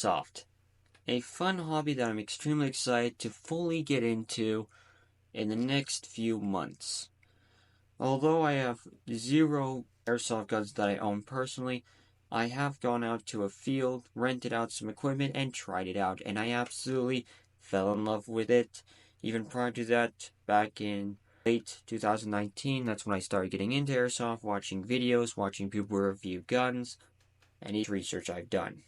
Airsoft, a fun hobby that I'm extremely excited to fully get into in the next few months. Although I have zero airsoft guns that I own personally, I have gone out to a field, rented out some equipment, and tried it out, and I absolutely fell in love with it. Even prior to that, back in late 2019, that's when I started getting into airsoft, watching videos, watching people review guns, and each research I've done.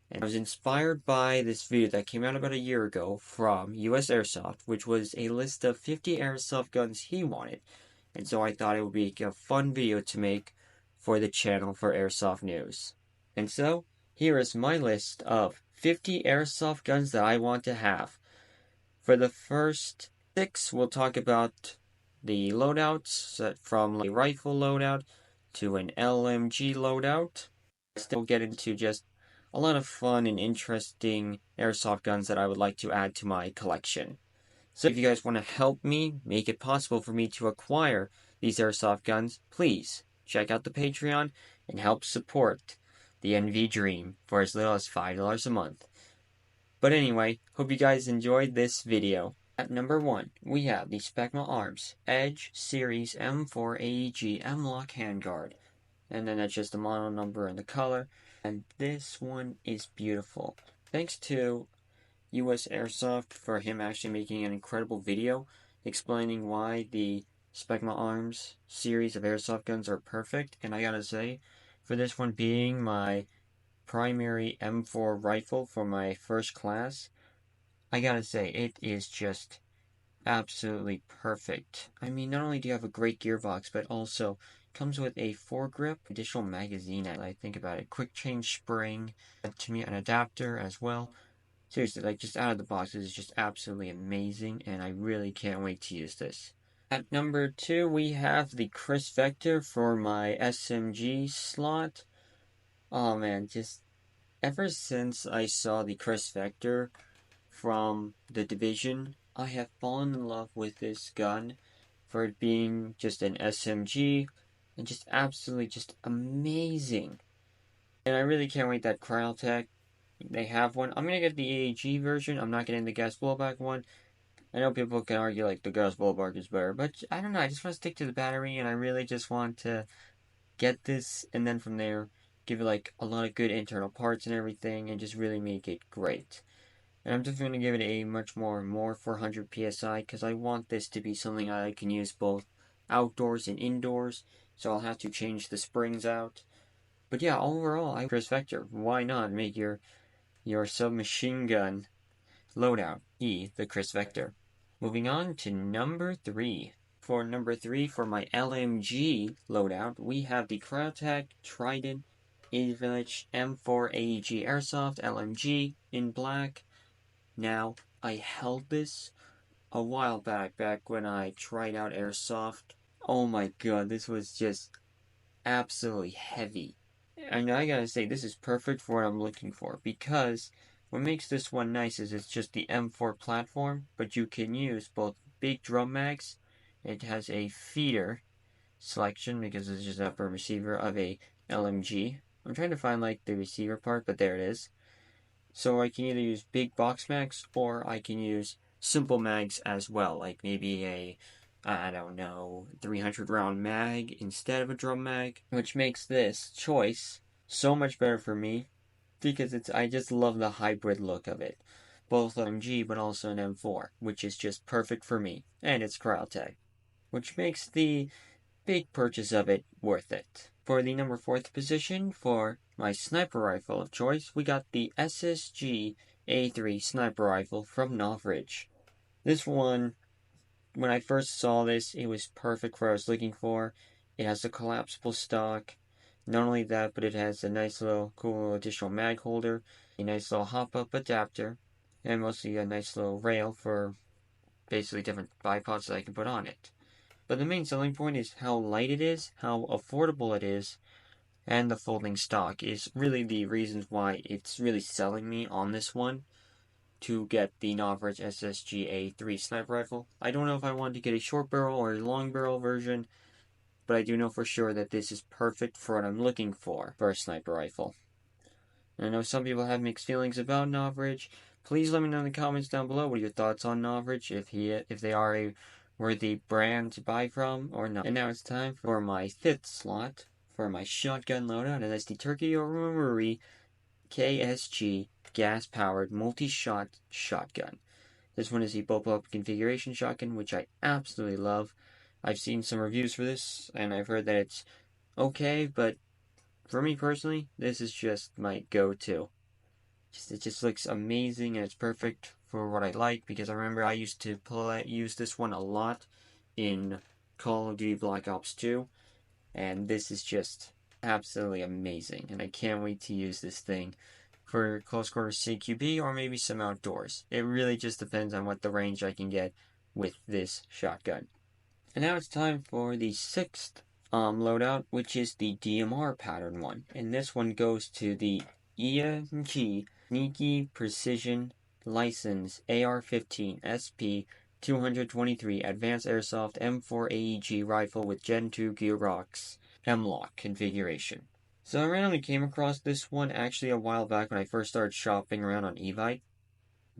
And I was inspired by this video that came out about a year ago from US Airsoft, which was a list of 50 airsoft guns he wanted. And so I thought it would be a fun video to make for the channel for airsoft news. And so, here is my list of 50 airsoft guns that I want to have. For the first 6, we'll talk about the loadouts, from a rifle loadout to an LMG loadout. Still get into just a lot of fun and interesting airsoft guns that I would like to add to my collection. So if you guys want to help me make it possible for me to acquire these airsoft guns, please check out the Patreon and help support the NV Dream for as little as $5 a month. But anyway, hope you guys enjoyed this video. At number 1, we have the Specna Arms Edge Series M4 AEG M-Lock Handguard. And then that's just the model number and the color. And this one is beautiful. Thanks to US Airsoft for him actually making an incredible video explaining why the Specna Arms series of airsoft guns are perfect. And I gotta say, for this one being my primary M4 rifle for my first class, I gotta say, it is just absolutely perfect. I mean, not only do you have a great gearbox, but also comes with a foregrip, additional magazine, as I think about it, quick change spring, and to me an adapter as well. Seriously, like just out of the box, this is just absolutely amazing, and I really can't wait to use this. At number 2, we have the Kriss Vector for my SMG slot. Oh man, just ever since I saw the Kriss Vector from the Division, I have fallen in love with this gun for it being just an SMG and just absolutely just amazing. And I really can't wait that Krytac, they have one. I'm going to get the AAG version. I'm not getting the gas blowback one. I know people can argue like the gas blowback is better, but I don't know. I just want to stick to the battery, and I really just want to get this, and then from there, give it like a lot of good internal parts and everything, and just really make it great. And I'm just going to give it a much more 400 PSI, because I want this to be something I can use both outdoors and indoors, so I'll have to change the springs out. But yeah, overall, Kriss Vector, why not make your submachine gun loadout the Kriss Vector. Moving on to number 3. For number 3, for my LMG loadout, we have the Krytac Trident Evike M4 AEG Airsoft LMG in black. Now, I held this a while back when I tried out Airsoft. Oh my god, this was just absolutely heavy. And I gotta say, this is perfect for what I'm looking for, because what makes this one nice is it's just the M4 platform, but you can use both big drum mags. It has a feeder selection because it's just upper receiver of a LMG. I'm trying to find like the receiver part, but there it is. So I can either use big box mags or I can use simple mags as well, like maybe a, I don't know, 300 round mag instead of a drum mag, which makes this choice so much better for me because I just love the hybrid look of it. Both LMG but also an M4, which is just perfect for me, and it's Krytac, which makes the big purchase of it worth it. For the number 4th position, for my sniper rifle of choice, we got the SSG-A3 sniper rifle from Novridge. This one, when I first saw this, it was perfect for what I was looking for. It has a collapsible stock. Not only that, but it has a nice little cool additional mag holder, a nice little hop-up adapter, and mostly a nice little rail for basically different bipods that I can put on it. But the main selling point is how light it is, how affordable it is, and the folding stock is really the reasons why it's really selling me on this one to get the Novridge SSG-A3 sniper rifle. I don't know if I want to get a short barrel or a long barrel version, but I do know for sure that this is perfect for what I'm looking for a sniper rifle. And I know some people have mixed feelings about Novridge. Please let me know in the comments down below what are your thoughts on Novridge, if they are a worthy brand to buy from or not. And now it's time for my 5th slot for my shotgun loadout, and that's the Turkey over Marui KSG gas-powered multi-shot shotgun. This one is a bubble-up configuration shotgun, which I absolutely love. I've seen some reviews for this, and I've heard that it's okay, but for me personally, this is just my go-to. It just looks amazing, and it's perfect for what I like, because I remember I used to use this one a lot in Call of Duty Black Ops 2, and this is just absolutely amazing, and I can't wait to use this thing for close quarters CQB or maybe some outdoors. It really just depends on what the range I can get with this shotgun. And now it's time for the 6th loadout, which is the DMR pattern one. And this one goes to the EMG Sneaky Precision License AR-15 SP 223 Advanced Airsoft M4 AEG rifle with Gen 2 gearbox M-LOK configuration. So I randomly came across this one actually a while back when I first started shopping around on Evike.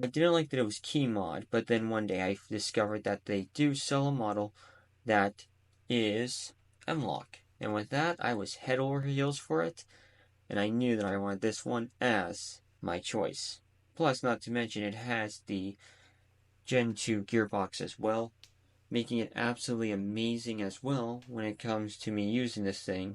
I didn't like that it was key mod, but then one day I discovered that they do sell a model that is M-LOK. And with that, I was head over heels for it, and I knew that I wanted this one as my choice. Plus, not to mention, it has the Gen 2 gearbox as well, making it absolutely amazing as well when it comes to me using this thing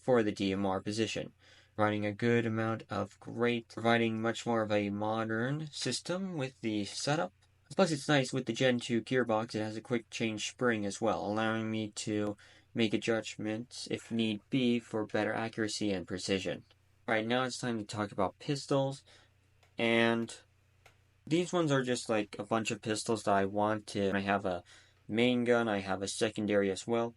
for the DMR position. Providing a good amount of providing much more of a modern system with the setup. Plus it's nice with the Gen 2 gearbox, it has a quick change spring as well, allowing me to make adjustments if need be for better accuracy and precision. Alright, now it's time to talk about pistols, and these ones are just like a bunch of pistols that I want to. I have a main gun, I have a secondary as well.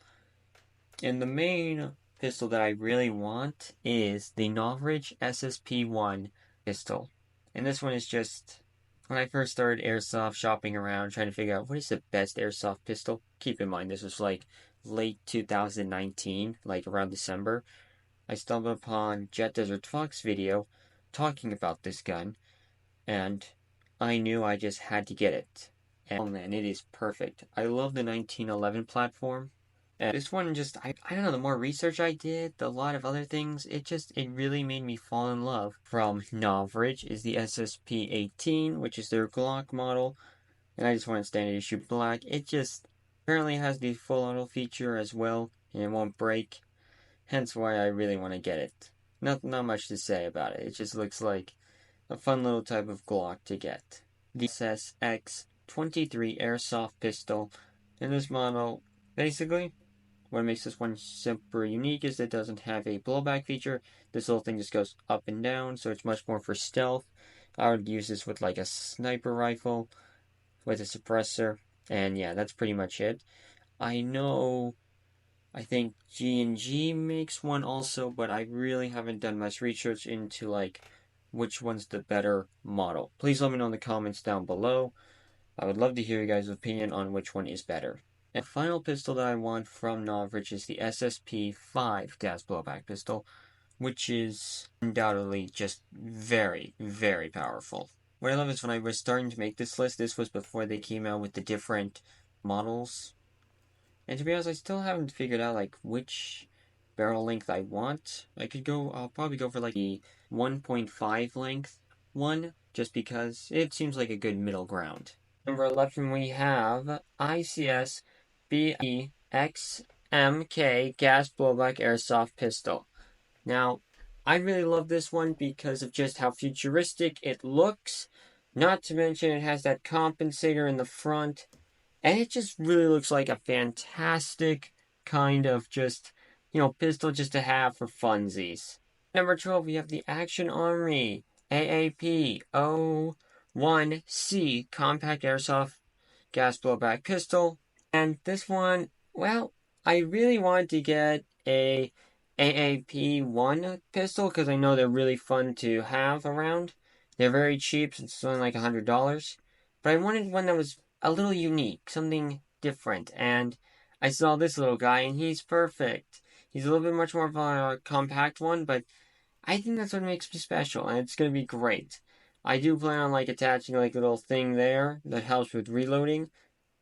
And the main pistol that I really want is the Novridge SSP-1 pistol. And this one is just, when I first started airsoft shopping around, trying to figure out what is the best airsoft pistol. Keep in mind, this was like late 2019, like around December. I stumbled upon Jet Desert Fox video talking about this gun, and I knew I just had to get it. And oh man, it is perfect. I love the 1911 platform. And this one just, I don't know, the more research I did, a lot of other things, it really made me fall in love. From Novridge is the SSP-18, which is their GLOCK model. And I just want standard issue black. It just apparently has the full auto feature as well, and it won't break. Hence why I really want to get it. Not much to say about it. It just looks like a fun little type of Glock to get. The SSX-23 Airsoft pistol. In this model, basically, what makes this one super unique is it doesn't have a blowback feature. This little thing just goes up and down, so it's much more for stealth. I would use this with like a sniper rifle with a suppressor, and yeah, that's pretty much it. I think G&G makes one also, but I really haven't done much research into like which one's the better model. Please let me know in the comments down below. I would love to hear you guys' opinion on which one is better. And the final pistol that I want from Novridge is the SSP-5 gas blowback pistol, which is undoubtedly just very, very powerful. What I love is when I was starting to make this list, this was before they came out with the different models. And to be honest, I still haven't figured out like which barrel length I want. I'll probably go for like the 1.5 length one, just because it seems like a good middle ground. Number 11, we have ICS-BEXMK gas blowback airsoft pistol. Now, I really love this one because of just how futuristic it looks. Not to mention it has that compensator in the front. And it just really looks like a fantastic kind of just, pistol just to have for funsies. Number 12, we have the Action Army AAP-01C Compact Airsoft Gas Blowback Pistol. And this one, well, I really wanted to get a AAP-1 pistol because I know they're really fun to have around. They're very cheap, it's only like $100. But I wanted one that was a little unique, something different, and I saw this little guy, and he's perfect. He's a little bit much more of a compact one, but I think that's what makes me special, and it's gonna be great. I do plan on like attaching like a little thing there that helps with reloading.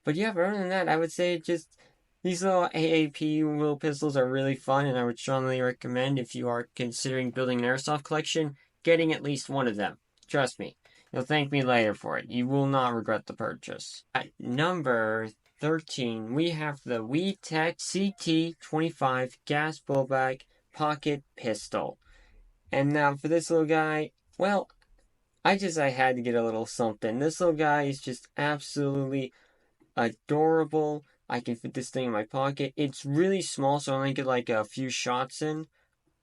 But yeah, but other than that, I would say just these little AAP wheel pistols are really fun, and I would strongly recommend if you are considering building an airsoft collection, getting at least one of them. Trust me, you'll thank me later for it. You will not regret the purchase. At number 13, we have the WWII CT-25 gas blowback pocket pistol. And now for this little guy, well, I had to get a little something. This little guy is just absolutely adorable. I can fit this thing in my pocket. It's really small, so I only get like a few shots in,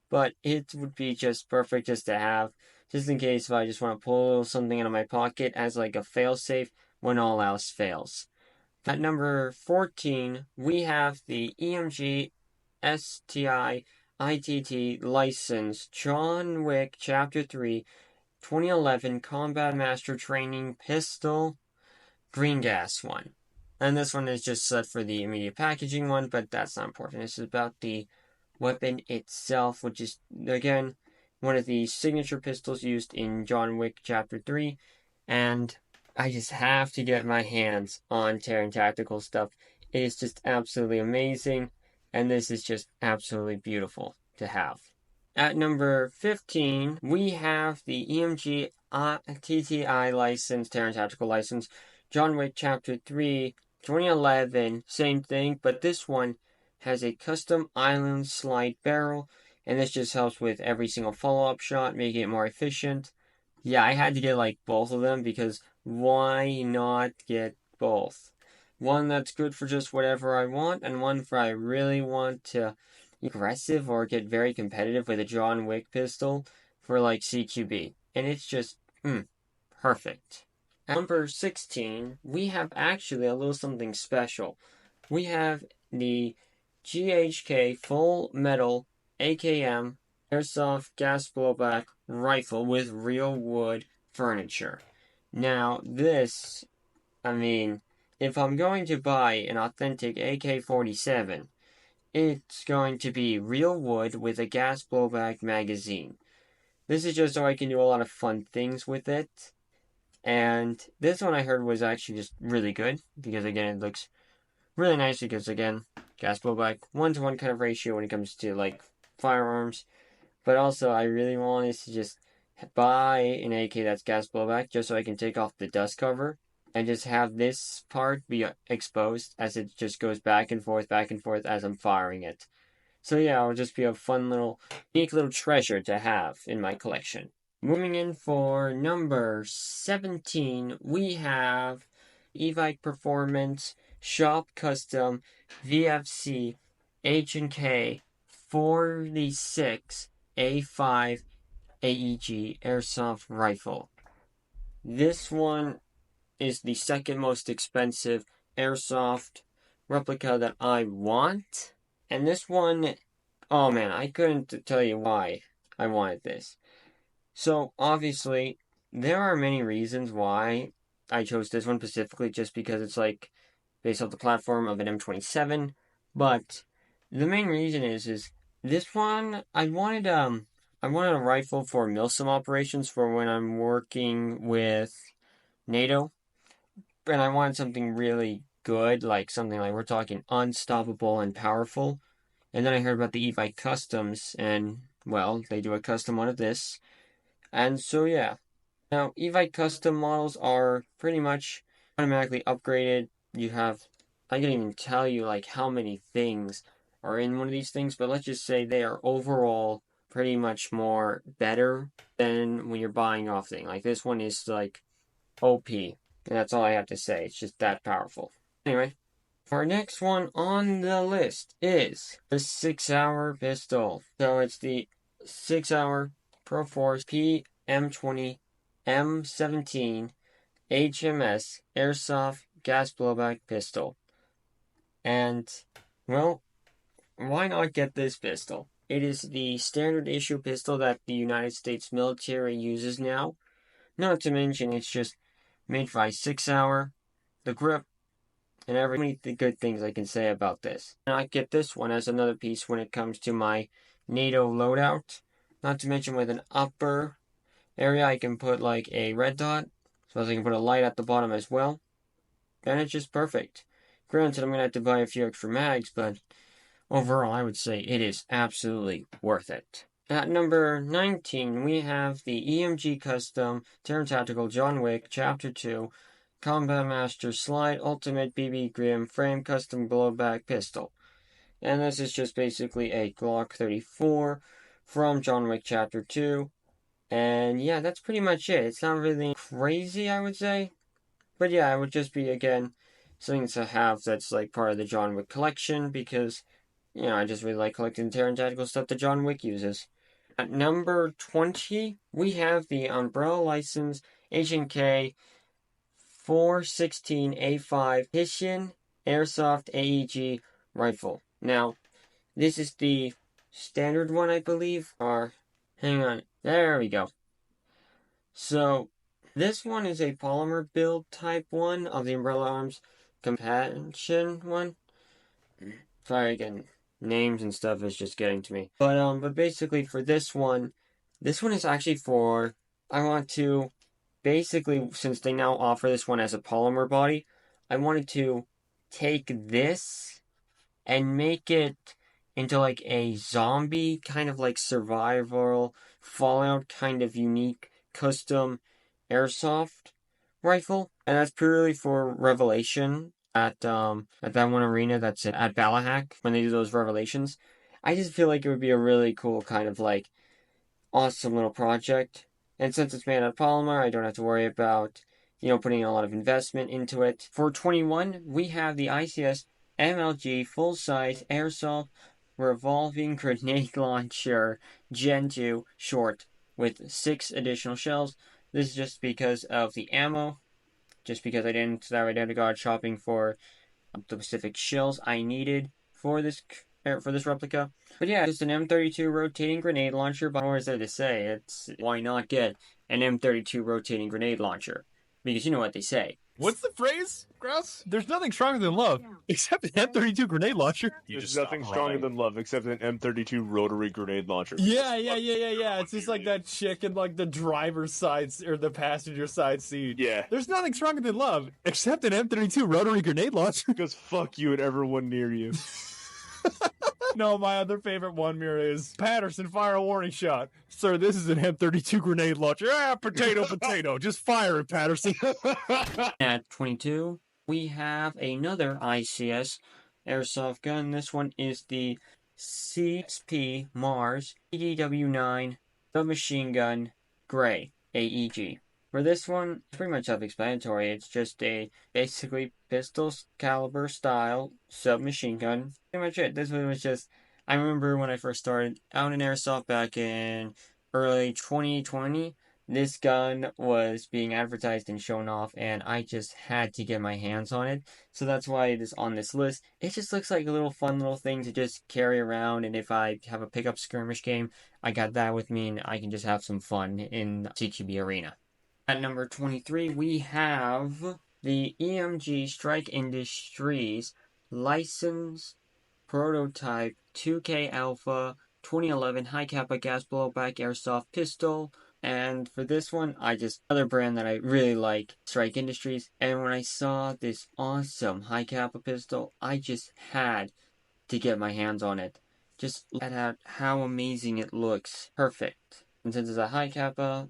but it would be just perfect just to have, just in case if I just want to pull a little something out of my pocket as like a failsafe when all else fails. At number 14, we have the EMG STI ITT license John Wick Chapter 3 2011 Combat Master Training Pistol green gas one. And this one is just set for the immediate packaging one, but that's not important. This is about the weapon itself, which is, again, one of the signature pistols used in John Wick Chapter 3. And I just have to get my hands on Terran Tactical stuff. It is just absolutely amazing, and this is just absolutely beautiful to have. At number 15, we have the EMG TTI license, Terran Tactical license, John Wick Chapter 3, 2011, same thing, but this one has a custom island slide barrel, and this just helps with every single follow-up shot, making it more efficient. Yeah, I had to get like both of them because why not get both? One that's good for just whatever I want, and one for I really want to aggressive or get very competitive with a John Wick pistol for like CQB. And it's just, perfect. At number 16, we have actually a little something special. We have the GHK Full Metal AKM Airsoft Gas Blowback Rifle with real wood furniture. Now, this, if I'm going to buy an authentic AK-47, it's going to be real wood with a gas blowback magazine. This is just so I can do a lot of fun things with it. And this one I heard was actually just really good because, again, it looks really nice because, again, gas blowback 1-to-1 kind of ratio when it comes to like firearms. But also, I really wanted to just buy an AK that's gas blowback just so I can take off the dust cover and just have this part be exposed as it just goes back and forth as I'm firing it. So yeah, it'll just be a fun little, unique little treasure to have in my collection. Moving in for number 17, we have Evike Performance Shop Custom VFC H&K 46 A5 AEG Airsoft Rifle. This one is the second most expensive Airsoft replica that I want. And this one, oh man, I couldn't tell you why I wanted this. So, obviously, there are many reasons why I chose this one specifically, just because it's like based off the platform of an M27. But the main reason is this one I wanted a rifle for MILSIM operations for when I'm working with NATO, and I wanted something really good, like something like we're talking unstoppable and powerful. And then I heard about the Evike Customs, and well, they do a custom one of this. And so yeah. Now, Evike custom models are pretty much automatically upgraded. I can't even tell you like how many things are in one of these things, but let's just say they are overall pretty much more better than when you're buying off thing. Like this one is like OP, and that's all I have to say. It's just that powerful. Anyway, our next one on the list is the 6-hour pistol. So it's the 6-hour ProForce PM20 M17 HMS Airsoft Gas Blowback Pistol. And, well, why not get this pistol? It is the standard issue pistol that the United States military uses now. Not to mention, it's just made by 6-hour, the grip, and every many good things I can say about this. And I get this one as another piece when it comes to my NATO loadout. Not to mention with an upper area, I can put like a red dot. So I can put a light at the bottom as well. And it's just perfect. Granted, I'm going to have to buy a few extra mags, but overall, I would say it is absolutely worth it. At number 19, we have the EMG Custom Terran Tactical John Wick Chapter 2 Combat Master Slide Ultimate BB Grim Frame Custom Blowback Pistol. And this is just basically a Glock 34 from John Wick Chapter 2. And yeah, that's pretty much it. It's not really crazy, I would say. But yeah, it would just be, again, something to have that's like part of the John Wick collection because, you know, I just really like collecting Terran Tactical stuff that John Wick uses. At number 20, we have the Umbrella License H&K 416A5 Hessian Airsoft AEG rifle. Now, this is the standard one, I believe, or hang on, there we go. So, this one is a polymer build type one of the Umbrella Arms companion one. Sorry again, names and stuff is just getting to me. But basically for this one is actually for, I want to, basically, since they now offer this one as a polymer body, I wanted to take this and make it into like a zombie kind of like survival Fallout kind of unique custom airsoft rifle, and that's purely for Revelation at that one arena that's at Balahak when they do those revelations. I just feel like it would be a really cool kind of like awesome little project. And since it's made out of polymer, I don't have to worry about, you know, putting a lot of investment into it. For 21, we have the ICS MLG full-size airsoft revolving grenade launcher Gen 2 short with 6 additional shells. This is just because of the ammo. Just because I didn't go out shopping for the specific shells I needed for this replica. But yeah, just an M32 rotating grenade launcher. But what is there to say? It's why not get an M32 rotating grenade launcher? Because you know what they say. What's the phrase, Grouse? There's nothing stronger than love, except an M32 grenade launcher. There's nothing stronger than love except an M32 rotary grenade launcher. Yeah. It's just like that chick in like the driver's side or the passenger side seat. Yeah. There's nothing stronger than love except an M32 rotary grenade launcher. Because fuck you and everyone near you. No, my other favorite one, Mira, is Patterson, fire a warning shot. Sir, this is an M32 grenade launcher. Potato. Just fire it, Patterson. At 22, we have another ICS airsoft gun. This one is the CXP-MARS PDW9 submachine gun gray AEG. For this one, it's pretty much self-explanatory. It's just a basically pistol caliber style submachine gun. Pretty much it. This one was just, I remember when I first started out in airsoft back in early 2020, this gun was being advertised and shown off, and I just had to get my hands on it. So that's why it is on this list. It just looks like a little fun little thing to just carry around, and if I have a pickup skirmish game, I got that with me, and I can just have some fun in CQB Arena. At number 23, we have the EMG Strike Industries License Prototype 2K Alpha 2011 High Kappa Gas Blowback Airsoft Pistol. And for this one, another brand that I really like, Strike Industries. And when I saw this awesome High Kappa pistol, I just had to get my hands on it. Just look at how amazing it looks. Perfect. And since it's a High Kappa,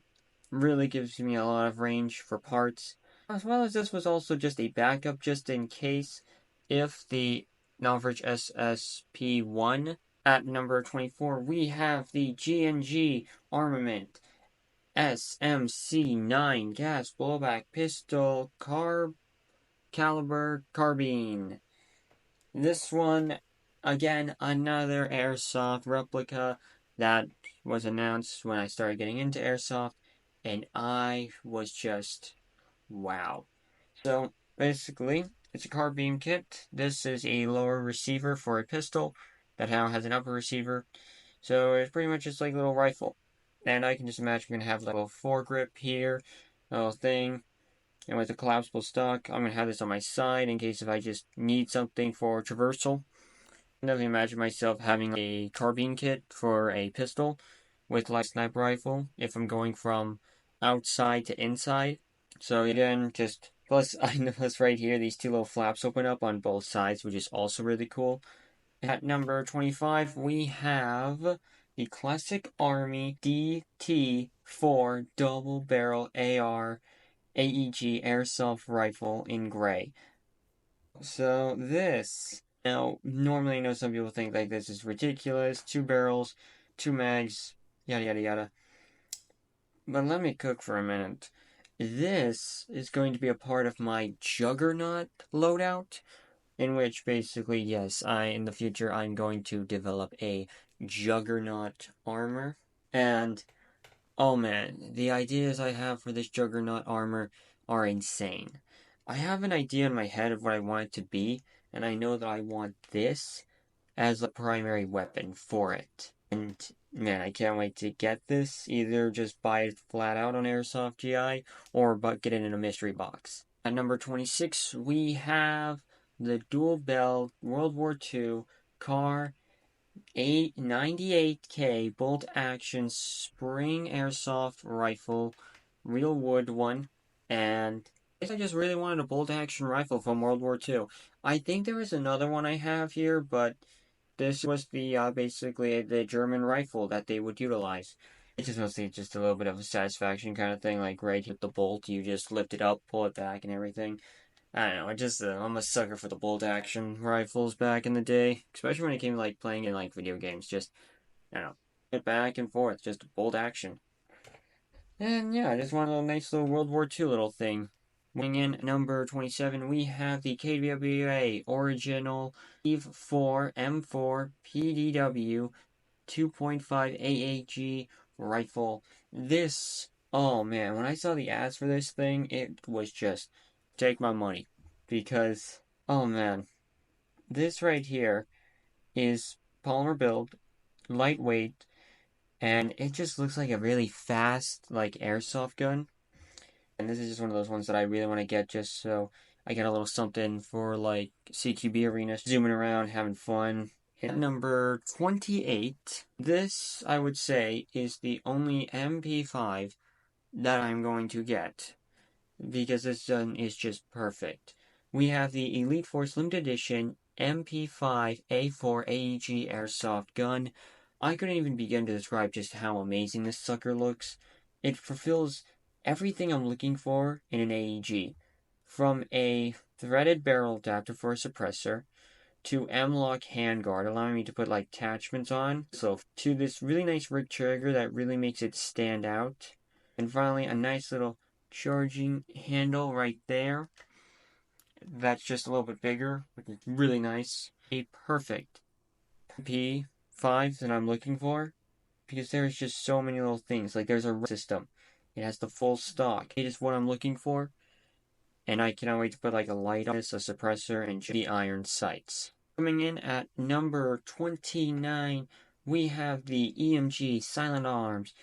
really gives me a lot of range for parts, as well as this was also just a backup just in case if the Norwich SSP-1. At number 24, we have the G&G Armament SMC-9 Gas Blowback Pistol Caliber Carbine. This one, again, another airsoft replica that was announced when I started getting into airsoft. And I was just, wow. So, basically, it's a carbine kit. This is a lower receiver for a pistol that now has an upper receiver. So, it's pretty much just like a little rifle. And I can just imagine I'm going to have like a little foregrip here, a little thing. And with a collapsible stock, I'm going to have this on my side in case if I just need something for traversal. I can definitely imagine myself having a carbine kit for a pistol. with like sniper rifle if I'm going from outside to inside. So again, just plus I noticed right here these two little flaps open up on both sides, which is also really cool. At number 25, we have the Classic Army DT4 Double Barrel AR AEG Airsoft Rifle in gray. So this, now normally I know some people think like this is ridiculous, 2 barrels, 2 mags, yada yada yada. But let me cook for a minute. This is going to be a part of my Juggernaut loadout, in which basically, yes, in the future I'm going to develop a Juggernaut armor. And oh man, the ideas I have for this Juggernaut armor are insane. I have an idea in my head of what I want it to be, and I know that I want this as the primary weapon for it. And man, I can't wait to get this. Either just buy it flat out on Airsoft GI, or get it in a mystery box. At number 26, we have the dual bell World War II CAR 98K bolt action spring airsoft rifle, real wood one, and I just really wanted a bolt action rifle from World War II. I think there is another one I have here, but this was the basically the German rifle that they would utilize. It's just mostly just a little bit of a satisfaction kind of thing, like right with the bolt, you just lift it up, pull it back, and everything. I don't know, I'm a sucker for the bolt action rifles back in the day, especially when it came to like playing in like video games. Just, I don't know, get back and forth, just bolt action. And yeah, I just want a nice little World War II little thing. Weighing in number 27, we have the KWA original Eve 4 M4 PDW 2.5 AAG rifle. This, oh man, when I saw the ads for this thing, it was just take my money. Because, oh man, this right here is polymer build, lightweight, and it just looks like a really fast, like, airsoft gun. And this is just one of those ones that I really want to get just so I get a little something for, like, CQB arenas, zooming around, having fun. At number 28, this, I would say, is the only MP5 that I'm going to get, because this gun is just perfect. We have the Elite Force Limited Edition MP5 A4 AEG Airsoft gun. I couldn't even begin to describe just how amazing this sucker looks. It fulfills everything I'm looking for in an AEG. From a threaded barrel adapter for a suppressor, to M-lock handguard, allowing me to put like attachments on. So to this really nice rig trigger that really makes it stand out. And finally, a nice little charging handle right there. That's just a little bit bigger, which is really nice. A perfect P5 that I'm looking for, because there's just so many little things. Like there's a system. It has the full stock. It is what I'm looking for. And I cannot wait to put like a light on this, a suppressor, and the iron sights. Coming in at number 29, we have the EMG Silent Arms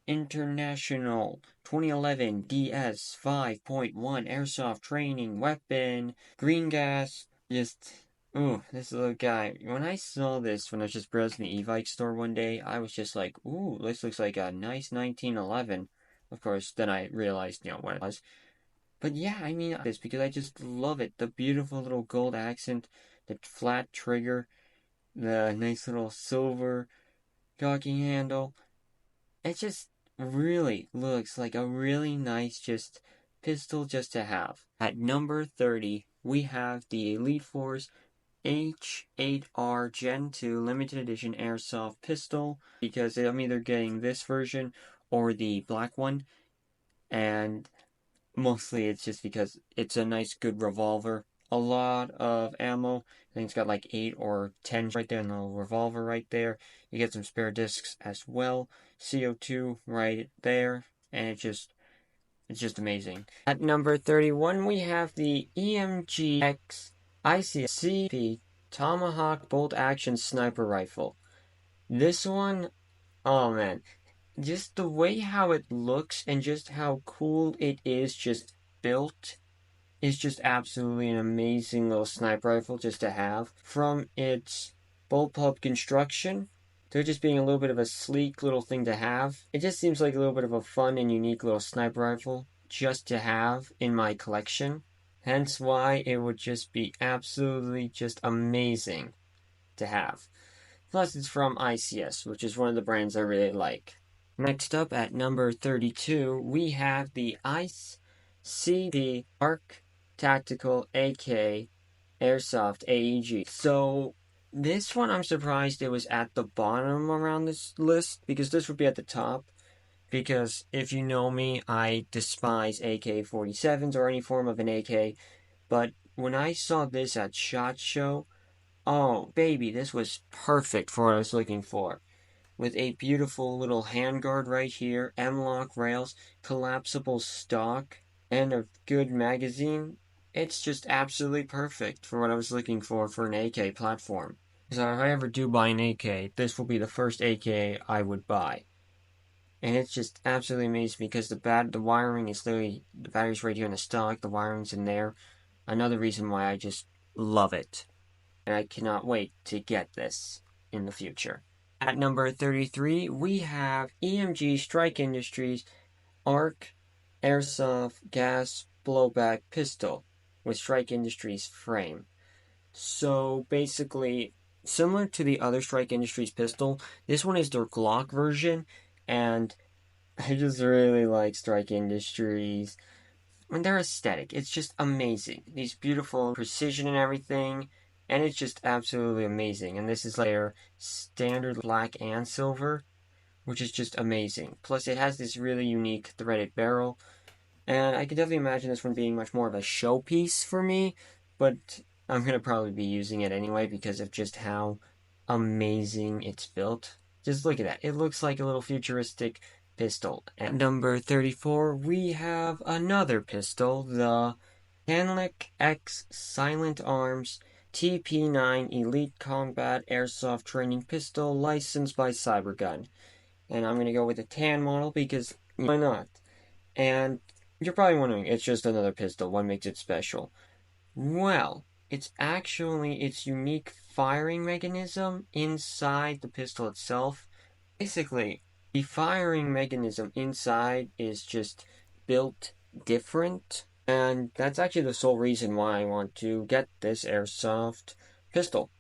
International 2011 DS 5.1 Airsoft Training Weapon. Green gas. Just, ooh, this little guy. When I saw this, when I was just browsing the Evike store one day, I was just like, ooh, this looks like a nice 1911. Of course, then I realized, what it was. But yeah, I mean this because I just love it. The beautiful little gold accent, the flat trigger, the nice little silver cocking handle. It just really looks like a really nice just pistol just to have. At number 30, we have the Elite Force H8R Gen 2 Limited Edition Airsoft Pistol, because I'm either getting this version or the black one, and mostly it's just because it's a nice good revolver. A lot of ammo. I think it's got like 8 or 10 right there in the revolver right there. You get some spare discs as well. CO2 right there. And it's just amazing. At number 31, we have the EMGX CXP-TOMAHAWK bolt action sniper rifle. This one, oh man, just the way how it looks and just how cool it is just built is just absolutely an amazing little sniper rifle just to have. From its bullpup construction, to just being a little bit of a sleek little thing to have. It just seems like a little bit of a fun and unique little sniper rifle just to have in my collection. Hence why it would just be absolutely just amazing to have. Plus, it's from ICS, which is one of the brands I really like. Next up at number 32, we have the CXP-ARK Tactical AK Airsoft AEG. So, this one I'm surprised it was at the bottom around this list, because this would be at the top. Because if you know me, I despise AK-47s or any form of an AK. But when I saw this at SHOT Show, oh baby, this was perfect for what I was looking for. With a beautiful little handguard right here, M-lock rails, collapsible stock, and a good magazine. It's just absolutely perfect for what I was looking for an AK platform. So if I ever do buy an AK, this will be the first AK I would buy. And it's just absolutely amazing because the wiring is literally, the battery's right here in the stock, the wiring's in there. Another reason why I just love it. And I cannot wait to get this in the future. At number 33, we have EMG Strike Industries ARK Airsoft Gas Blowback Pistol with Strike Industries frame. So basically, similar to the other Strike Industries pistol, this one is their GLOCK version, and I just really like Strike Industries. And their aesthetic, it's just amazing. These beautiful precision and everything, and it's just absolutely amazing. And this is like their standard black and silver, which is just amazing. Plus, it has this really unique threaded barrel, and I can definitely imagine this one being much more of a showpiece for me, but I'm going to probably be using it anyway because of just how amazing it's built. Just look at that. It looks like a little futuristic pistol. At number 34, we have another pistol, the Canik X Silent Arms TP9 Elite Combat Airsoft Training Pistol licensed by Cybergun. And I'm going to go with the tan model because why not? And you're probably wondering, it's just another pistol. What makes it special? Well, it's actually its unique firing mechanism inside the pistol itself. Basically, the firing mechanism inside is just built different, and that's actually the sole reason why I want to get this airsoft pistol.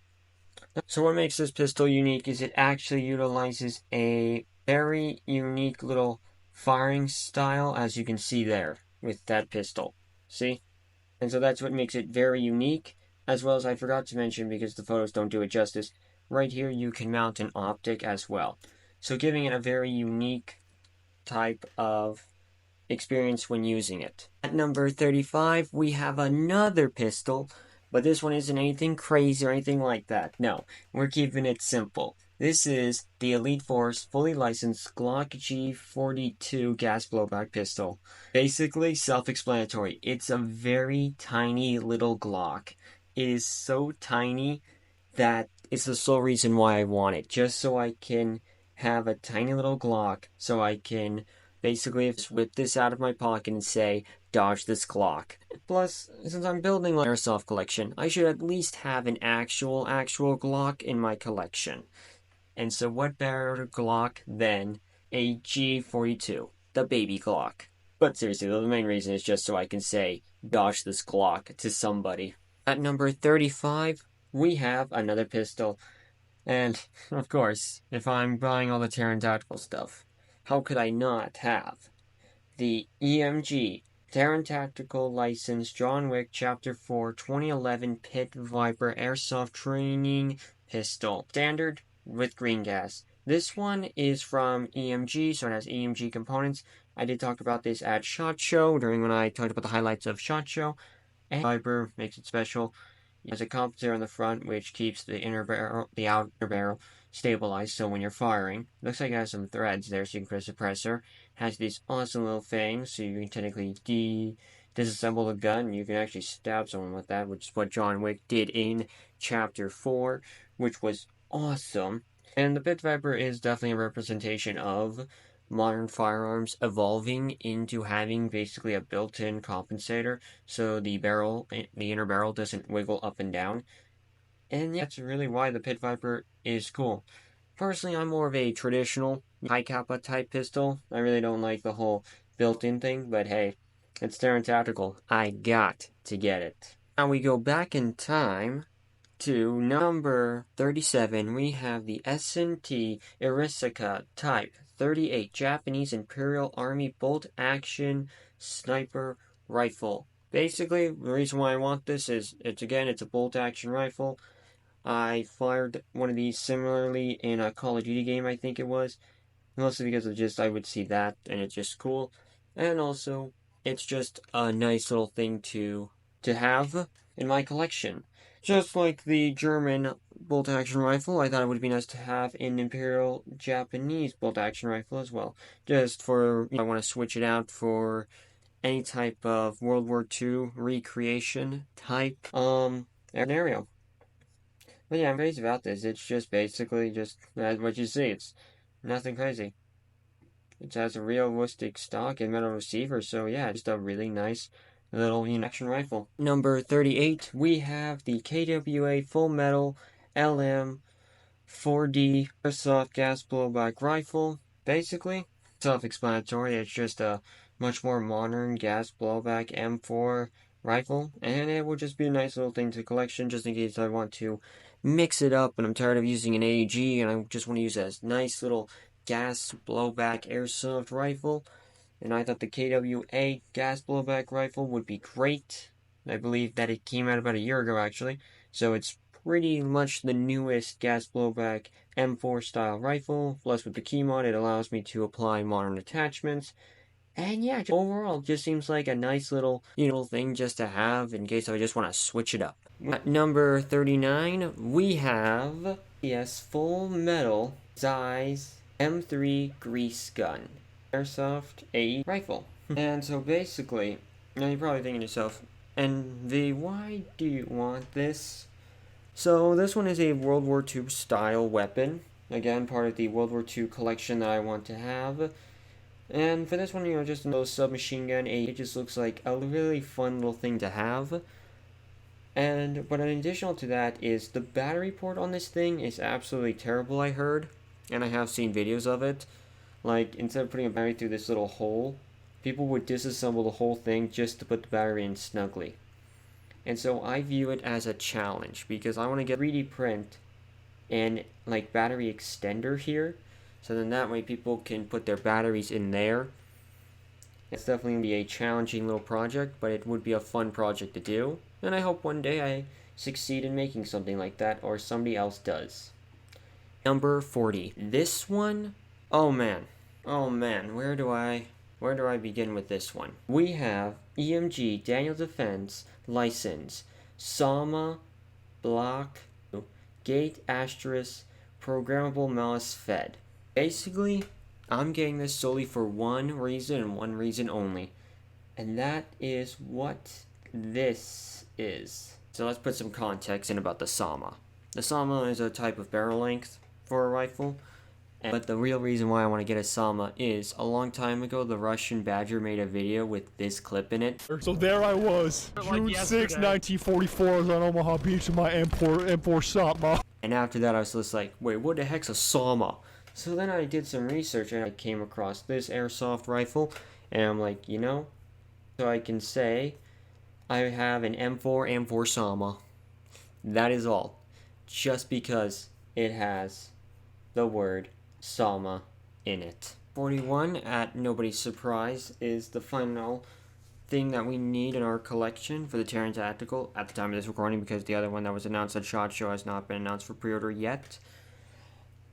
So what makes this pistol unique is it actually utilizes a very unique little firing style, as you can see there with that pistol. See? And so that's what makes it very unique, as well as I forgot to mention, because the photos don't do it justice, right here you can mount an optic as well. So giving it a very unique type of experience when using it. At number 35, we have another pistol, but this one isn't anything crazy or anything like that. No, we're keeping it simple. This is the Elite Force fully licensed GLOCK G42 gas blowback pistol. Basically, self-explanatory. It's a very tiny little Glock. It is so tiny that it's the sole reason why I want it. Just so I can have a tiny little Glock, so I can basically whip this out of my pocket and say, dodge this Glock. Plus, since I'm building an airsoft collection, I should at least have an actual Glock in my collection. And so what better Glock than a G42, the baby Glock. But seriously, the main reason is just so I can say, dodge this Glock to somebody. At number 35, we have another pistol. And, of course, if I'm buying all the Terran Tactical stuff, how could I not have the EMG Terran Tactical License John Wick Chapter 4 2011 Pit Viper Airsoft Training Pistol. Standard with green gas. This one is from EMG, so it has EMG components. I did talk about this at SHOT Show during when I talked about the highlights of SHOT Show. And Viper makes it special. It has a compensator on the front, which keeps the outer barrel stabilized, so when you're firing, it looks like it has some threads there, so you can press the suppressor. It has these awesome little fangs, so you can technically disassemble the gun, and you can actually stab someone with that, which is what John Wick did in Chapter 4, which was awesome. And the Pit Viper is definitely a representation of modern firearms evolving into having basically a built-in compensator, so the inner barrel doesn't wiggle up and down. And yeah, that's really why the Pit Viper is cool. Personally, I'm more of a traditional high kappa type pistol. I really don't like the whole built-in thing, but hey, it's Terran Tactical. I got to get it. Now we go back in time to number 37. We have the S&T Arisaka Type 38 Japanese Imperial Army bolt-action sniper rifle. Basically, the reason why I want this is, it's a bolt-action rifle. I fired one of these similarly in a Call of Duty game, I think it was. Mostly because of just, I would see that, and it's just cool. And also, it's just a nice little thing to have in my collection. Just like the German bolt-action rifle, I thought it would be nice to have an Imperial Japanese bolt-action rifle as well. Just for, I want to switch it out for any type of World War II recreation type scenario. But yeah, I'm crazy about this. It's just basically just what you see. It's nothing crazy. It has a realistic stock and metal receiver, so yeah, just a really nice little action rifle. Number 38, we have the KWA Full Metal LM 4D Airsoft Gas Blowback Rifle. Basically, self-explanatory. It's just a much more modern gas blowback M4 rifle, and it will just be a nice little thing to collection just in case I want to mix it up and I'm tired of using an AEG and I just want to use a nice little gas blowback airsoft rifle. And I thought the KWA gas blowback rifle would be great. I believe that it came out about a year ago actually, so it's pretty much the newest gas blowback M4 style rifle. Plus with the key mod, it allows me to apply modern attachments. And yeah, overall, just seems like a nice little, thing just to have in case I just want to switch it up. At number 39, we have Full Metal Zeiss M3 Grease Gun Airsoft AE rifle. And so basically, now you're probably thinking to yourself, NV, why do you want this? So this one is a World War II style weapon. Again, part of the World War II collection that I want to have. And for this one, just a little submachine gun. It just looks like a really fun little thing to have. But in addition to that is the battery port on this thing is absolutely terrible, I heard. And I have seen videos of it. Like, instead of putting a battery through this little hole, people would disassemble the whole thing just to put the battery in snugly. And so I view it as a challenge because I want to get 3D print and like battery extender here. So then that way people can put their batteries in there. It's definitely going to be a challenging little project, but it would be a fun project to do. And I hope one day I succeed in making something like that, or somebody else does. Number 40. This one, oh man, where do I begin with this one? We have EMG Daniel Defense License, SOMA, Block, Gate Asterisk, Programmable Mouse Fed. Basically, I'm getting this solely for one reason and one reason only. And that is what this is. So let's put some context in about the SOMA. The SOMA is a type of barrel length for a rifle. But the real reason why I want to get a SOMA is, a long time ago, the Russian Badger made a video with this clip in it. So there I was, June 6, 1944, I was on Omaha Beach in my M4 SOPMOD. And after that I was just like, wait, what the heck's a SOMA? So then I did some research and I came across this airsoft rifle. And I'm like, so I can say I have an M4 SOMA. That is all. Just because it has the word SOMA in it. 41, at nobody's surprise, is the final thing that we need in our collection for the Terran Tactical at the time of this recording, because the other one that was announced at SHOT Show has not been announced for pre-order yet.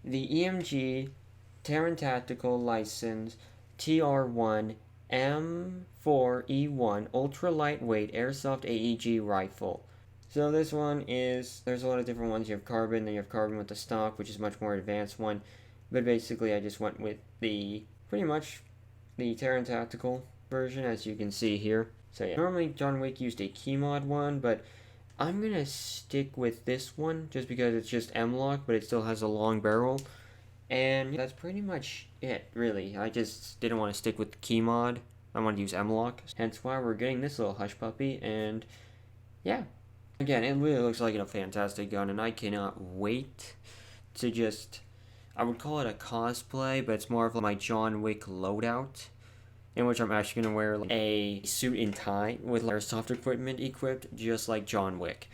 The EMG Terran Tactical License TR1 M4E1 Ultra Lightweight Airsoft AEG Rifle. So this one is, there's a lot of different ones. You have Carbine, then you have Carbine with the stock, which is a much more advanced one. But basically I just went with pretty much the Terran Tactical version, as you can see here. So yeah, normally John Wick used a key mod one, but I'm gonna stick with this one just because it's just M-lock, but it still has a long barrel. And that's pretty much it, really. I just didn't want to stick with the key mod. I wanted to use M-lock. Hence why we're getting this little hush puppy, and yeah. Again, it really looks like a fantastic gun, and I cannot wait to just I would call it a cosplay, but it's more of like my John Wick loadout, in which I'm actually going to wear like a suit and tie with airsoft equipment equipped, just like John Wick.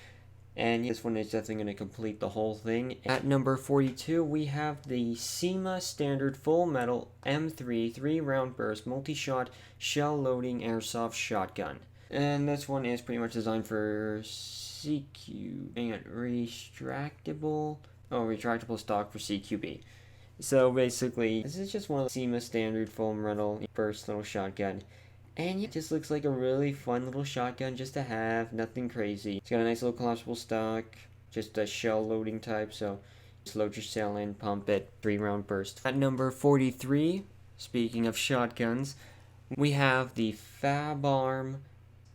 And this one is definitely going to complete the whole thing. At number 42, we have the CYMA Standard Full Metal M3 3-round burst multi-shot shell loading airsoft shotgun. And this one is pretty much designed for retractable stock for CQB. So basically, this is just one of the CYMA Standard Full Metal burst little shotgun. And it just looks like a really fun little shotgun just to have, nothing crazy. It's got a nice little collapsible stock, just a shell loading type, so just load your cell in, pump it, 3-round burst. At number 43, speaking of shotguns, we have the FABARM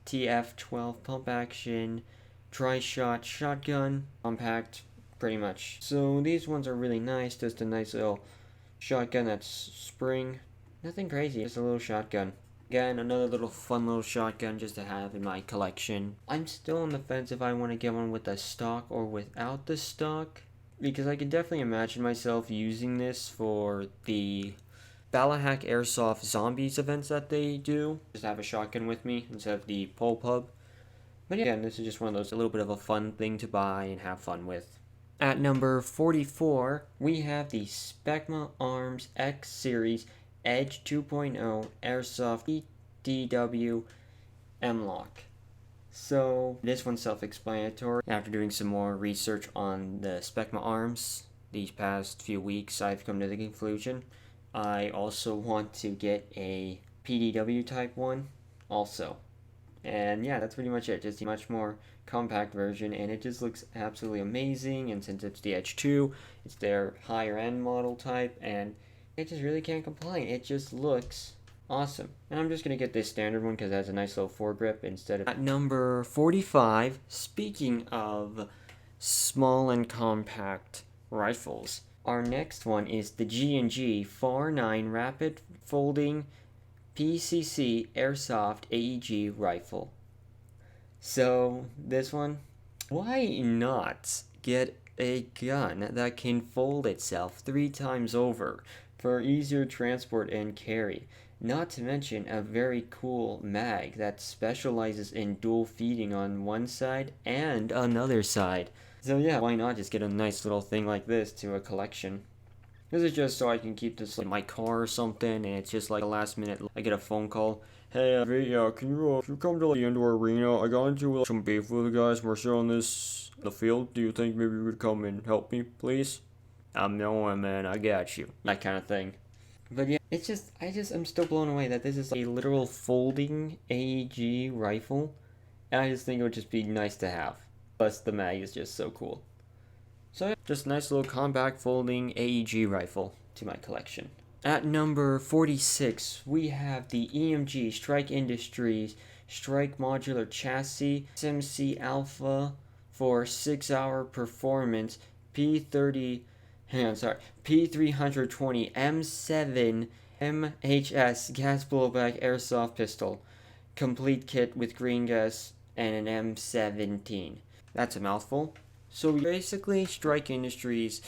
TF12 pump action tri-shot shotgun, compact, pretty much. So these ones are really nice, just a nice little shotgun that's spring, nothing crazy, just a little shotgun. Again, another little fun little shotgun just to have in my collection. I'm still on the fence if I want to get one with the stock or without the stock, because I can definitely imagine myself using this for the Balahack Airsoft Zombies events that they do. Just have a shotgun with me instead of the pole pub. But yeah, again, this is just one of those, a little bit of a fun thing to buy and have fun with. At number 44, we have the Specna Arms X Series Edge 2.0 Airsoft DW M-Lock. So this one's self-explanatory. After doing some more research on the Specna Arms these past few weeks, I've come to the conclusion I also want to get a PDW type one also. And yeah, that's pretty much it. Just a much more compact version, and it just looks absolutely amazing. And since it's the Edge 2, it's their higher end model type, and it just really can't complain. It just looks awesome. And I'm just going to get this standard one because it has a nice little foregrip instead of... At number 45, speaking of small and compact rifles, our next one is the G&G FAR 9 Rapid Folding PCC Airsoft AEG Rifle. So, this one, why not get a gun that can fold itself 3 times over for easier transport and carry? Not to mention a very cool mag that specializes in dual feeding on one side and another side. So yeah, why not just get a nice little thing like this to a collection? This is just so I can keep this in my car or something, and it's just like a last minute, I get a phone call. Hey, can you come to the indoor arena? I got into some beef with the guys. We're still on the field. Do you think maybe you would come and help me, please? I'm knowing, man. I got you. That kind of thing. But yeah, I'm still blown away that this is a literal folding AEG rifle. And I just think it would just be nice to have. Plus, the mag is just so cool. So yeah, just a nice little compact folding AEG rifle to my collection. At number 46, we have the EMG Strike Industries Strike Modular Chassis SMC Alpha for 6-hour performance P320 M7 MHS gas blowback airsoft pistol. Complete kit with green gas and an M17. That's a mouthful. So basically, Strike Industries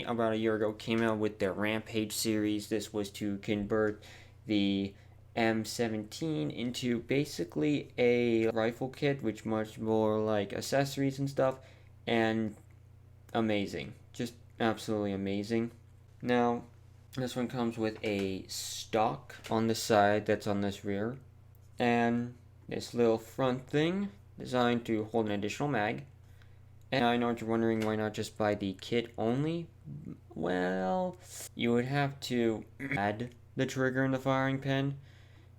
about a year ago came out with their Rampage series. This was to convert the M17 into basically a rifle kit, which much more like accessories and stuff, and amazing. Just absolutely amazing. Now, this one comes with a stock on the side that's on this rear, and this little front thing designed to hold an additional mag. And I know you're wondering why not just buy the kit only. Well, you would have to add the trigger and the firing pin.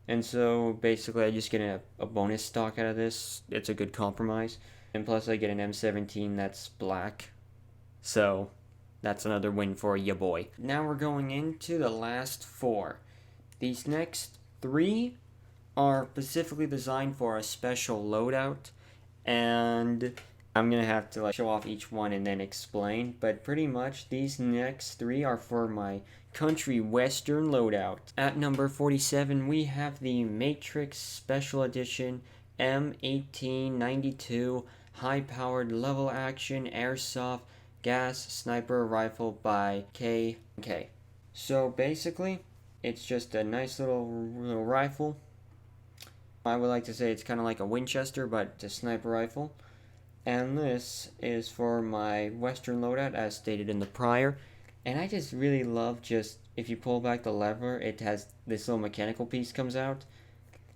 And so basically I just get a bonus stock out of this. It's a good compromise. And plus I get an M17 that's black. So that's another win for ya boy. Now we're going into the last 4. These next 3 are specifically designed for a special loadout. And I'm going to have to show off each one and then explain, but pretty much these next 3 are for my country western loadout. At number 47, we have the Matrix Special Edition M1892 high-powered level action airsoft gas sniper rifle by K&K. So basically, it's just a nice little rifle. I would like to say it's kind of like a Winchester, but it's a sniper rifle. And this is for my Western loadout, as stated in the prior. And I just really love if you pull back the lever, it has this little mechanical piece comes out,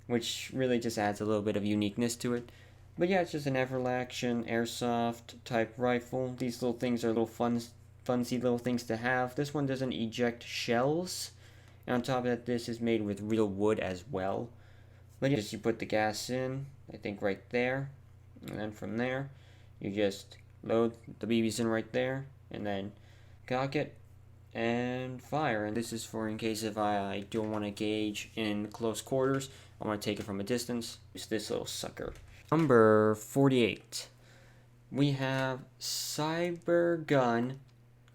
which really just adds a little bit of uniqueness to it. But yeah, it's just an action airsoft type rifle. These little things are little funsy little things to have. This one doesn't eject shells. And on top of that, this is made with real wood as well. But yeah, you put the gas in, I think right there. And then from there, you just load the BBs in right there. And then cock it and fire. And this is for in case if I don't want to engage in close quarters. I want to take it from a distance. Use this little sucker. Number 48. We have Cybergun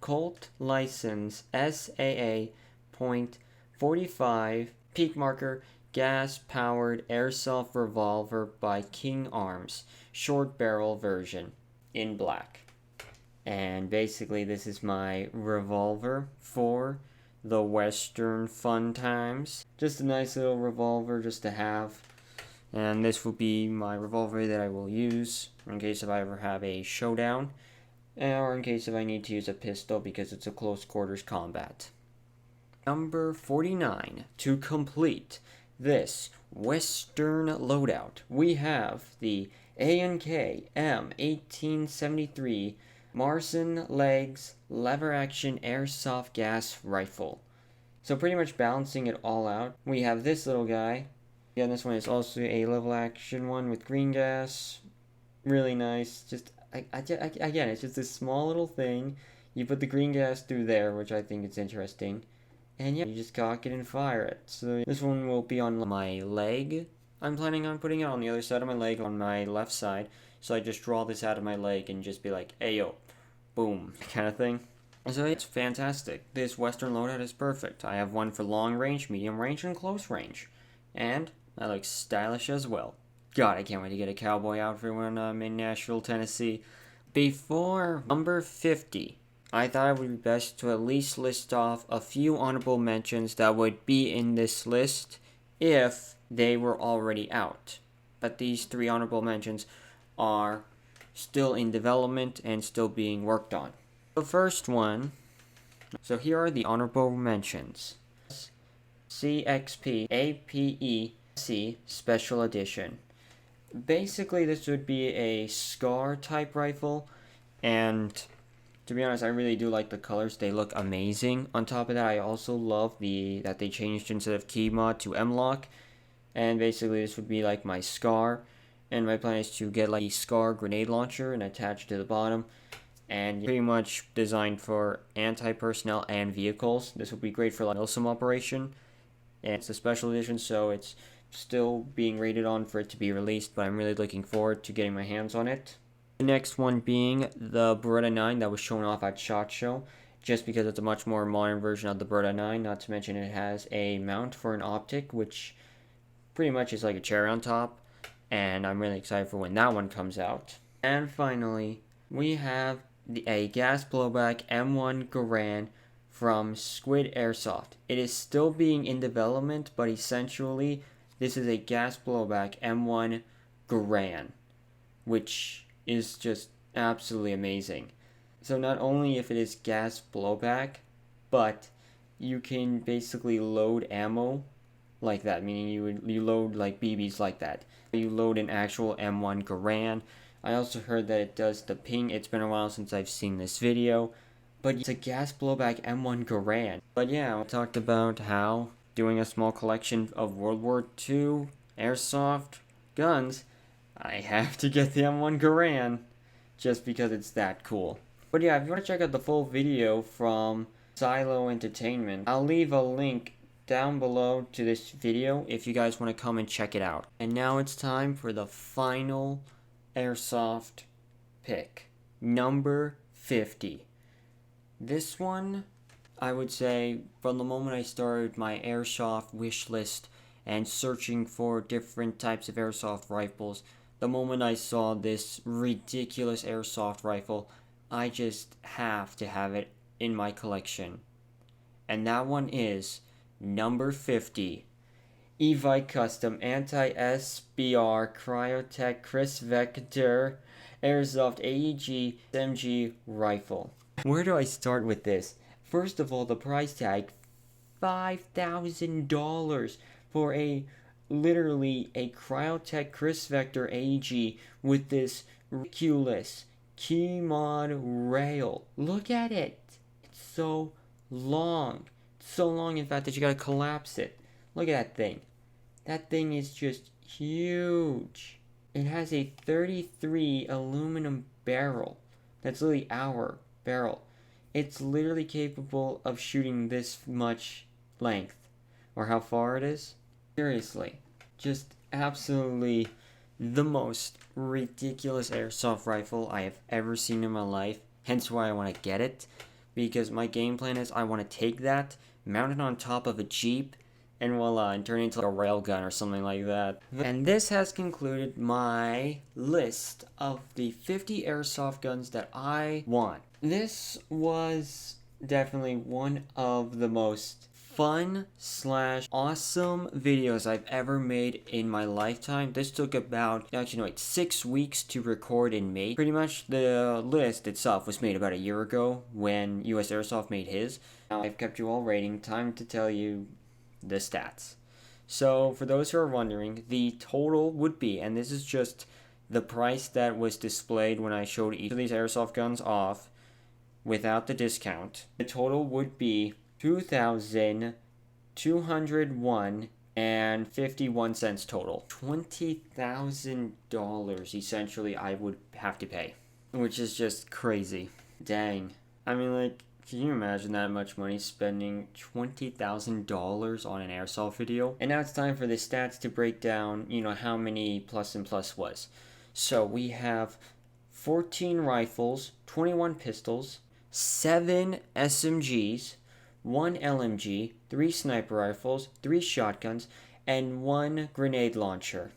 Colt License SAA.45 Peak Marker Gas Powered Airsoft Revolver by King Arms. Short barrel version in black. And basically this is my revolver for the Western fun times. Just a nice little revolver just to have. And this will be my revolver that I will use in case if I ever have a showdown. Or in case if I need to use a pistol because it's a close quarters combat. Number 49. To complete this Western loadout, we have the A&K M1873 Marson Legs Lever Action Airsoft Gas Rifle. So pretty much balancing it all out, we have this little guy. Again, this one is also a level action one with green gas. Really nice. Again, it's just this small little thing. You put the green gas through there, which I think is interesting. And yeah, you just cock it and fire it. So this one will be on my leg. I'm planning on putting it on the other side of my leg on my left side. So I just draw this out of my leg and just be like, ayo, boom, kind of thing. So it's fantastic. This Western loadout is perfect. I have one for long range, medium range, and close range. And I look stylish as well. God, I can't wait to get a cowboy outfit when I'm in Nashville, Tennessee. Before number 50, I thought it would be best to at least list off a few honorable mentions that would be in this list if they were already out. But these 3 honorable mentions are still in development and still being worked on. The first one, so here are the honorable mentions. CXP-APEC Special Edition. Basically, this would be a SCAR type rifle, and to be honest, I really do like the colors. They look amazing. On top of that, I also love that they changed instead of key mod to M-lock, and basically this would be like my SCAR, and my plan is to get like a SCAR grenade launcher and attach it to the bottom, and pretty much designed for anti-personnel and vehicles. This would be great for like Milsim operation, and it's a special edition, so it's still being rated on for it to be released, but I'm really looking forward to getting my hands on it. The next one being the Beretta 9 that was shown off at SHOT Show, just because it's a much more modern version of the Beretta 9, not to mention it has a mount for an optic, which pretty much is like a cherry on top, and I'm really excited for when that one comes out. And finally, we have a gas blowback M1 Garand from Squid Airsoft. It is still being in development, but essentially this is a gas blowback M1 Garand, which is just absolutely amazing. So not only if it is gas blowback, but you can basically load ammo like that, meaning you load like BBs like that. You load an actual M1 Garand. I also heard that it does the ping. It's been a while since I've seen this video, but it's a gas blowback M1 Garand. But yeah, I talked about how doing a small collection of World War II airsoft guns, I have to get the M1 Garand just because it's that cool. But yeah, if you want to check out the full video from Silo Entertainment, I'll leave a link down below to this video if you guys want to come and check it out. And now it's time for the final airsoft pick, number 50. This one, I would say, from the moment I started my airsoft wish list and searching for different types of airsoft rifles, the moment I saw this ridiculous airsoft rifle I just have to have it in my collection. And that one is number 50. Evike Custom Anti-SBR Krytac Kriss Vector Airsoft AEG MG Rifle. Where do I start with this? First of all, the price tag, $5,000 for literally a Krytac Kriss Vector AEG with this ridiculous key-mod rail. Look at it. It's so long. It's so long, in fact, that you gotta collapse it. Look at that thing. That thing is just huge. It has a 33 aluminum barrel. That's literally our barrel. It's literally capable of shooting this much length. Or how far it is. Seriously. Just absolutely the most ridiculous airsoft rifle I have ever seen in my life. Hence why I want to get it. Because my game plan is I want to take that, mount it on top of a Jeep, and voila, and turn it into like a railgun or something like that. And this has concluded my list of the 50 airsoft guns that I want. This was definitely one of the most fun / awesome videos I've ever made in my lifetime. This took about, 6 weeks to record and make. Pretty much the list itself was made about a year ago when US Airsoft made his. Now I've kept you all waiting. Time to tell you the stats. So for those who are wondering, the total would be, and this is just the price that was displayed when I showed each of these airsoft guns off without the discount. The total would be $2,201 and 51 cents total. $20,000 essentially I would have to pay, which is just crazy. Dang. I mean, like, can you imagine that much money spending $20,000 on an airsoft video? And now it's time for the stats to break down, how many plus and plus was. So we have 14 rifles, 21 pistols, 7 SMGs, 1 LMG, 3 sniper rifles, 3 shotguns, and 1 grenade launcher.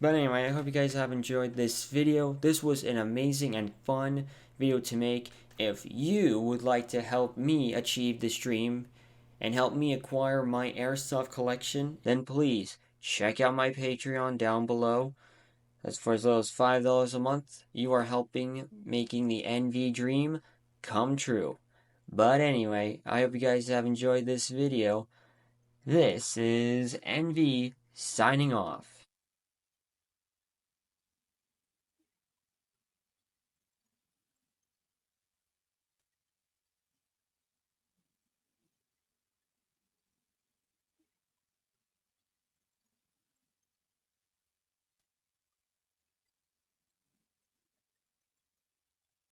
But anyway, I hope you guys have enjoyed this video. This was an amazing and fun video to make. If you would like to help me achieve this dream and help me acquire my airsoft collection, then please check out my Patreon down below. As for as little as $5 a month, you are helping making the NV dream come true. But anyway, I hope you guys have enjoyed this video. This is NV signing off.